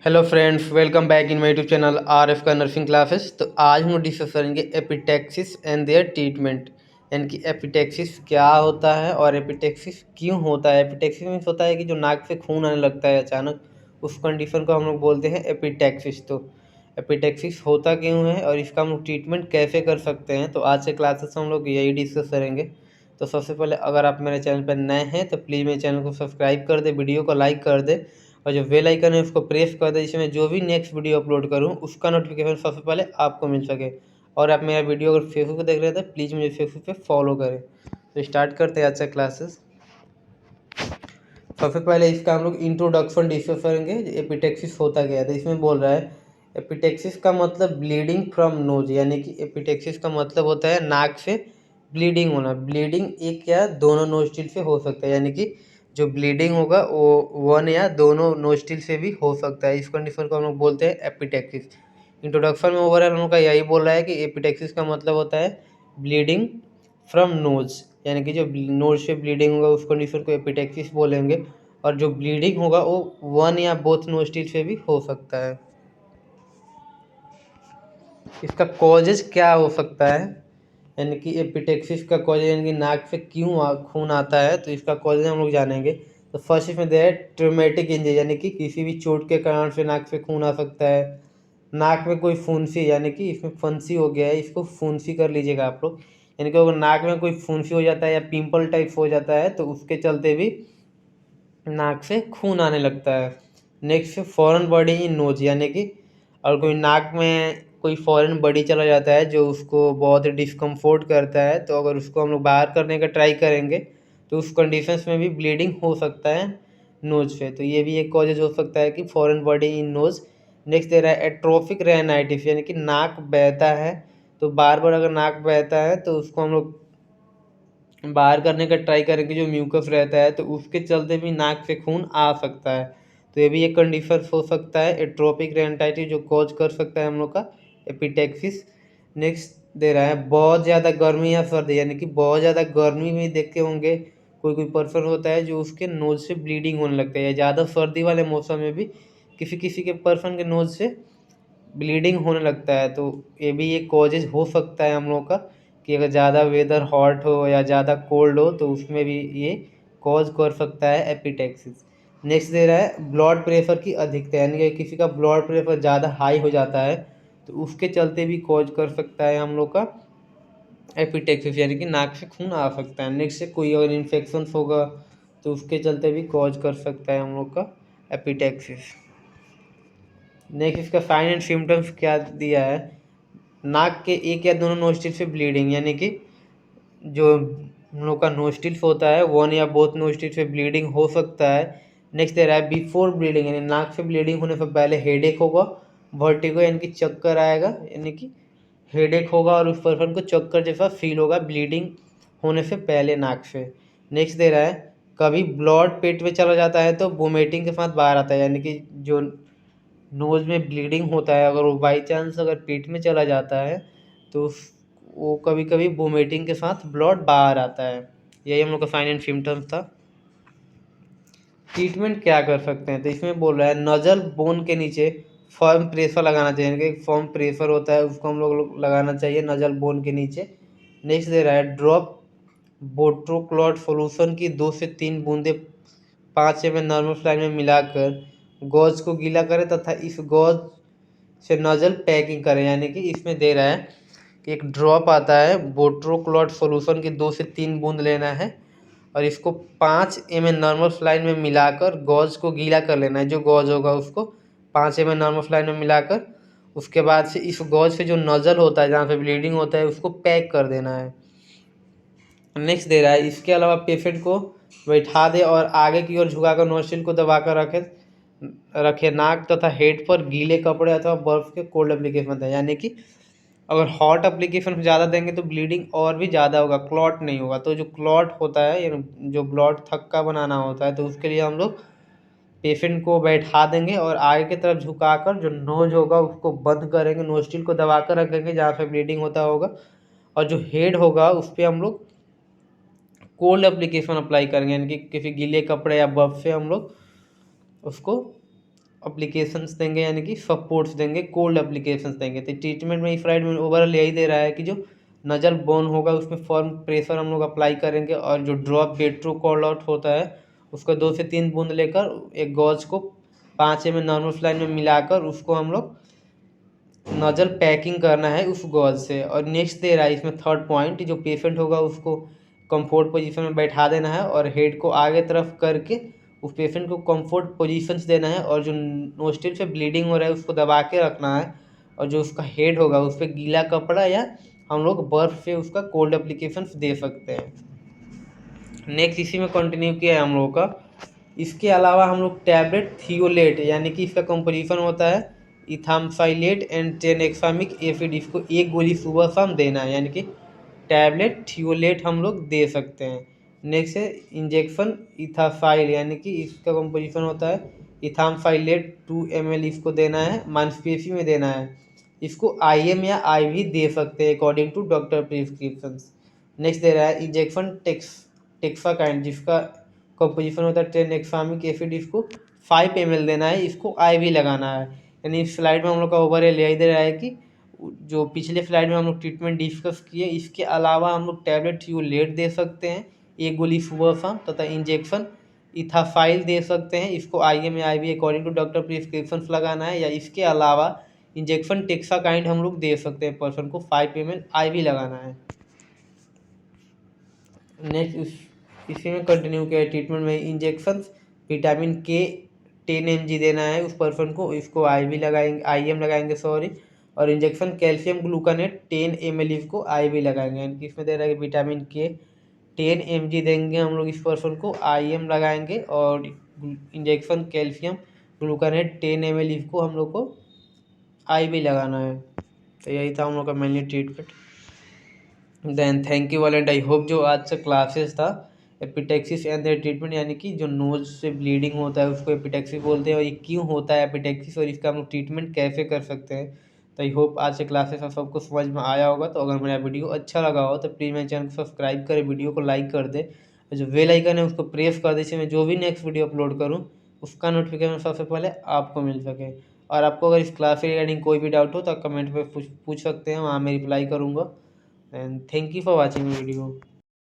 Hello friends, welcome back in my YouTube channel R F का nursing classes. तो आज हम लोग डिस्कस करेंगे एपिटैक्सिस एंड देयर ट्रीटमेंट, यानी कि एपिटैक्सिस क्या होता है और एपिटैक्सिस क्यों होता है। एपिटैक्सिस मीन्स होता है कि जो नाक से खून आने लगता है अचानक, उस कंडीशन को हम लोग बोलते हैं एपिटैक्सिस। तो एपिटैक्सिस होता क्यों है और इसका हम लोग ट्रीटमेंट कैसे कर सकते हैं, तो आज के क्लासेस हम लोग यही डिस्कस करेंगे। तो सबसे पहले अगर आप मेरे चैनल पर नए हैं तो प्लीज़ मेरे चैनल को सब्सक्राइब कर दे, वीडियो को लाइक कर दे और जो बेल आइकन है उसको प्रेस कर दे, जिससे मैं जो भी नेक्स्ट वीडियो अपलोड करूँ उसका नोटिफिकेशन सबसे पहले आपको मिल सके। और आप मेरा वीडियो अगर फेसबुक पर देख रहे हैं तो प्लीज़ मुझे फेसबुक पे फॉलो करें। तो स्टार्ट करते हैं आज का क्लासेस। सबसे पहले इसका हम लोग इंट्रोडक्शन डिस्कस करेंगे, एपिटैक्सिस होता क्या है। तो इसमें बोल रहा है एपिटैक्सिस का मतलब ब्लीडिंग फ्रॉम नोज, यानी कि एपिटैक्सिस का मतलब होता है नाक से ब्लीडिंग होना। ब्लीडिंग एक या दोनों नोस्ट्रिल से हो सकता है, यानी कि जो ब्लीडिंग होगा वो वन या दोनों नोस्ट्रिल से भी हो सकता है। इस कंडीशन को हम लोग बोलते हैं एपिटैक्सिस। इंट्रोडक्शन में ओवरऑल हम लोग का यही बोल रहा है कि एपिटैक्सिस का मतलब होता है ब्लीडिंग फ्रॉम नोज, यानी कि जो नोज से ब्लीडिंग होगा उस कंडीशन को एपिटैक्सिस बोलेंगे। और जो ब्लीडिंग होगा वो वन या बोथ नोस्ट्रिल से भी हो सकता है। इसका कॉजेज क्या हो सकता है, यानी कि एपिटैक्सिस का कॉजेज, यानी कि नाक से क्यों खून आता है, तो इसका कॉजेज हम लोग जानेंगे। तो फर्स्ट इसमें दे है ट्रोमेटिक इंजरी, यानी कि किसी भी चोट के कारण से नाक से खून आ सकता है। नाक में कोई फुंसी, यानी कि इसमें फंसी हो गया है, इसको फुंसी कर लीजिएगा आप लोग। यानी कि अगर नाक में कोई फुंसी हो जाता है या पिंपल टाइप हो जाता है तो उसके चलते भी नाक से खून आने लगता है। Next foreign body in knows, यानी कि और कोई नाक में कोई फॉरेन बॉडी चला जाता है जो उसको बहुत डिस्कम्फोर्ट करता है, तो अगर उसको हम लोग बाहर करने का ट्राई करेंगे तो उस कंडीशंस में भी ब्लीडिंग हो सकता है नोज पे। तो ये भी एक कॉजेज हो सकता है कि foreign body in nose. Next दे रहा है एट्रोफिक रेनाइटिस, यानी कि नाक बहता है, तो बार बार अगर नाक बहता है तो उसको हम लोग बाहर करने का ट्राई करेंगे, जो म्यूकस रहता है तो उसके चलते भी नाक से खून आ सकता है। तो ये भी एक कंडीशन हो सकता है एट्रोपिक रेनाइटिस, जो कॉज कर सकता है हम लोग का एपिटैक्सिस। नेक्स्ट दे रहा है बहुत ज़्यादा गर्मी या सर्दी, यानी कि बहुत ज़्यादा गर्मी में देखते होंगे कोई कोई पर्सन होता है जो उसके नोज से ब्लीडिंग होने लगता है, या ज़्यादा सर्दी वाले मौसम में भी किसी किसी के पर्सन के नोज से ब्लीडिंग होने लगता है। तो ये भी एक कॉजेज हो सकता है हम लोग का, कि अगर ज़्यादा वेदर हॉट हो या ज़्यादा कोल्ड हो तो उसमें भी ये कॉज कर सकता है एपिटैक्सिस। नेक्स्ट दे रहा है ब्लड प्रेशर की अधिकता, यानी कि किसी का ब्लड प्रेशर ज़्यादा हाई हो जाता है तो उसके चलते भी कॉज कर सकता है हम लोग का एपिटैक्सिस, यानी कि नाक से खून आ सकता है। नेक्स्ट से कोई अगर इन्फेक्शन होगा तो उसके चलते भी कॉज कर सकता है हम लोग का एपिटैक्सिस। नेक्स्ट इसका साइन एंड सिम्टम्स क्या दिया है, नाक के एक या दोनों नोस्ट्रिल से ब्लीडिंग, यानी कि जो हम लोग का नोस्ट्रिल होता है वन या बोथ नोस्ट्रिल से ब्लीडिंग हो सकता है। नेक्स्ट दे रहा है बिफोर ब्लीडिंग, यानी नाक से ब्लीडिंग होने से पहले हेडेक होगा, वर्टिगो यानी कि चक्कर आएगा, यानी कि हेडेक होगा और उस पर्सन को चक्कर जैसा फील होगा ब्लीडिंग होने से पहले नाक से। नेक्स्ट दे रहा है कभी ब्लड पेट में चला जाता है तो वोमिटिंग के साथ बाहर आता है, यानी कि जो नोज़ में ब्लीडिंग होता है अगर वो बाई चांस अगर पेट में चला जाता है तो वो कभी कभी वोमिटिंग के साथ ब्लड बाहर आता है। यही हम लोग का साइन एंड सिम्टम्स था। ट्रीटमेंट क्या कर सकते हैं, तो इसमें बोल रहा है नजल बोन के नीचे फर्म प्रेशर लगाना चाहिए, यानी कि एक फर्म प्रेशर होता है उसको हम लोग लगाना चाहिए नजल बोन के नीचे। नेक्स्ट दे रहा है ड्रॉप बोट्रोक्लॉट सोल्यूशन की 2 से 3 बूंदे 5 ml नॉर्मल फ्लाइम में मिलाकर गॉज को गीला करें तथा इस गॉज से नज़ल पैकिंग करें, यानी कि इसमें दे रहा है कि एक ड्रॉप आता है बोट्रोक्लॉट सॉल्यूशन की 2 से 3 बूंद लेना है और इसको 5 ml नॉर्मल फ्लाइन में मिलाकर गॉज को गीला कर लेना है। जो गॉज होगा उसको 5 ml नॉर्मल फ्लाइन में मिलाकर उसके बाद से इस गॉज से जो नज़ल होता है जहाँ पे ब्लीडिंग होता है उसको पैक कर देना है। नेक्स्ट दे रहा है इसके अलावा पेशेंट को बैठा दे और आगे की ओर झुकाकर नोस्ट्रिल को दबाकर रखे रखे नाक तथा हेड पर गीले कपड़े अथवा बर्फ के कोल्ड एप्लीकेशन है, यानी कि अगर हॉट एप्लीकेशन ज़्यादा देंगे तो ब्लीडिंग और भी ज़्यादा होगा, क्लॉट नहीं होगा। तो जो क्लॉट होता है यानी जो ब्लड थक्का बनाना होता है तो उसके लिए हम लोग पेशेंट को बैठा देंगे और आगे की तरफ झुकाकर जो नोज होगा उसको बंद करेंगे, नोस्ट्रिल को दबाकर रखेंगे जहाँ पे ब्लीडिंग होता होगा, और जो हेड होगा उस पर हम लोग कोल्ड एप्लीकेशन अप्लाई करेंगे, यानी कि किसी गीले कपड़े या बर्फ से हम लोग उसको एप्लीकेशंस देंगे, यानी कि सपोर्ट्स देंगे, कोल्ड एप्लीकेशंस देंगे। तो ट्रीटमेंट में इस स्लाइड में ओवरऑल यही दे रहा है कि जो नजल बोन होगा उसमें फॉर्म प्रेशर हम लोग अप्लाई करेंगे, और जो ड्रॉप बेट्रो कॉल आउट होता है उसको 2 से 3 बूंद लेकर एक गॉज को 5 ml नॉर्मल स्लाइड में मिलाकर उसको हम लोग नजल पैकिंग करना है उस गॉज से। और नेक्स्ट दे रहा है इसमें थर्ड पॉइंट, जो पेशेंट होगा उसको कंफर्ट पोजीशन में बैठा देना है और हेड को आगे तरफ करके उस पेशेंट को कंफर्ट पोजीशंस देना है, और जो नोस्ट्रिल से ब्लीडिंग हो रहा है उसको दबा के रखना है, और जो उसका हेड होगा उस पर गीला कपड़ा या हम लोग बर्फ से उसका कोल्ड एप्लीकेशंस दे सकते हैं। नेक्स्ट इसी में कंटिन्यू किया है हम लोगों का। इसके अलावा हम लोग टैबलेट थियोलेट, यानी कि इसका कंपोजिशन होता है इथामसाइलेट एंड टेनेक्सामिक एसिड, इसको एक गोली सुबह शाम देना है, यानी कि टैबलेट थियोलेट हम लोग दे सकते हैं। नेक्स्ट है इंजेक्शन इथासाइल, यानी कि इसका कंपोजिशन होता है इथामसाइलेट 2 ml, इसको देना है, मांसपेशी में देना है। इसको IM या IV दे सकते हैं according to doctor prescription. Next दे रहा है इंजेक्शन टेक्साकाइंड, जिसका कंपोजिशन होता है टेनेक्सामिक एसिड, इसको 5 ml देना है, इसको IV लगाना है। यानी इस स्लाइड में हम लोग का ओवरऑल यही दे रहा है कि जो पिछले स्लाइड में हम लोग ट्रीटमेंट डिस्कस किए, इसके अलावा हम लोग टैबलेट थियोलेट दे सकते हैं एक गोली सुबह शाम, तथा इंजेक्शन इथासाइल दे सकते हैं, इसको IM या IV according to doctor prescription लगाना है, या इसके अलावा इंजेक्शन टेक्साकाइंड हम लोग दे सकते हैं पर्सन को 5 ml IV लगाना है। नेक्स्ट इसी में कंटिन्यू किया ट्रीटमेंट में इंजेक्शन विटामिन के 10 mg देना है उस पर्सन को, इसको IV लगाएंगे, IM लगाएंगे सॉरी, और इंजेक्शन कैल्शियम ग्लूकानेट 10 ml इसको IV लगाएंगे। यानी कि इसमें दे रहा है कि विटामिन के 10 mg देंगे हम लोग इस पर्सन को, IM लगाएंगे, और इंजेक्शन कैल्शियम ग्लूकानेट 10 ml इसको हम लोग को IV लगाना है। तो यही था हम लोग का mainly treatment. Then thank you all and I hope जो आज से क्लासेस था एपिटेक्सिस एंड देयर ट्रीटमेंट, यानी कि जो नोज से ब्लीडिंग होता है उसको एपिटेक्सिस बोलते हैं, और ये क्यों होता है एपिटेक्सिस और इसका हम लोग ट्रीटमेंट कैसे कर सकते हैं। तो आई होप आज से क्लासेस आप सबको समझ में आया होगा। तो अगर मेरा वीडियो अच्छा लगा हो तो प्लीज़ मेरे चैनल को सब्सक्राइब करें, वीडियो को लाइक कर दे, और जो बेल आइकन है उसको प्रेस कर दे, जिससे मैं जो भी नेक्स्ट वीडियो अपलोड करूँ उसका नोटिफिकेशन सबसे पहले आपको मिल सके। और आपको अगर इस क्लास से रिगार्डिंग कोई भी डाउट हो तो आप कमेंट में पूछ सकते हैं, वहाँ मैं रिप्लाई करूँगा। And thank you for watching the video.